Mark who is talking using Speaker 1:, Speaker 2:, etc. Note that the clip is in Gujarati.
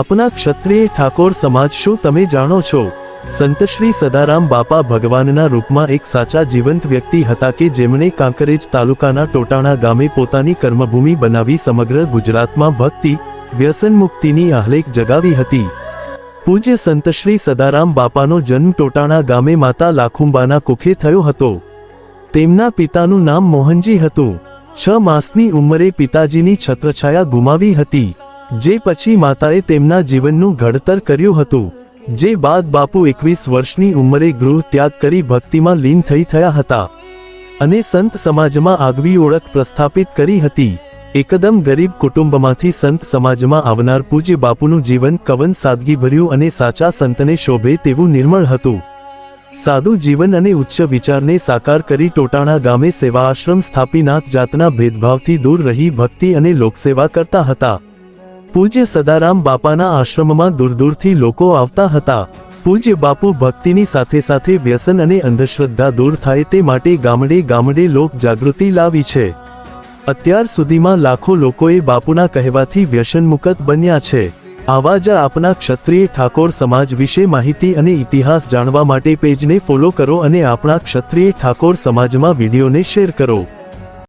Speaker 1: આપના ક્ષત્રિય ઠાકોર સમાજ શું તમે જાણો છો? સંત શ્રી સદારામ બાપા ભગવાનના રૂપમાં એક સાચા જીવંત વ્યક્તિ હતા કે જેમણે કાંકરેજ તાલુકાના ટોટાણા ગામે પોતાની કર્મભૂમિ બનાવી સમગ્ર ગુજરાતમાં ભક્તિ, વ્યસન મુક્તિની આહલેખ જગાવી હતી. પૂજ્ય સંત શ્રી સદારામ બાપાનો જન્મ ટોટાણા ગામે માતા લાખુંબાના કુખે થયો હતો. તેમના પિતાનું નામ મોહનજી હતું. 6 માસની ઉંમરે પિતાજીની છત્રછાયા ગુમાવી હતી, જે પછી માતાએ તેમના જીવનનું ઘડતર કર્યું હતું. જે બાદ બાપુ 21 વર્ષની ઉંમરે ગૃહ ત્યાગ કરી ભક્તિમાં લીન થઈ થયા હતા અને સંત સમાજમાં આગવી ઓળખ પ્રસ્થાપિત કરી હતી. એકદમ ગરીબ કુટુંબમાંથી સંત સમાજમાં આવનાર પૂજ્ય બાપુનું જીવન કવન સાદગીભર્યું અને સાચા સંતને શોભે તેવું નિર્મળ હતું. સાદું જીવન અને ઉચ્ચ વિચારને સાકાર કરી ટોટાણા ગામે સેવા આશ્રમ સ્થાપી નાત જાતના ભેદભાવથી દૂર રહી ભક્તિ અને લોકસેવા કરતા હતા. પૂજ્ય સદારામ બાપાના આશ્રમમાં દૂર દૂરથી લોકો આવતા હતા. પૂજ્ય બાપુ ભક્તિની સાથે સાથે વ્યસન અને અંધશ્રદ્ધા દૂર થાય તે માટે ગામડે ગામડે લોક જાગૃતિ લાવી છે. અત્યાર સુધીમાં લાખો લોકોએ બાપુના કહેવાથી વ્યસનમુક્ત બન્યા છે. આવા જ આપના ક્ષત્રિય ઠાકોર સમાજ વિશે માહિતી અને ઇતિહાસ જાણવા માટે પેજને ફોલો કરો અને આપણા ક્ષત્રિય ઠાકોર સમાજમાં વિડીયોને શેર કરો.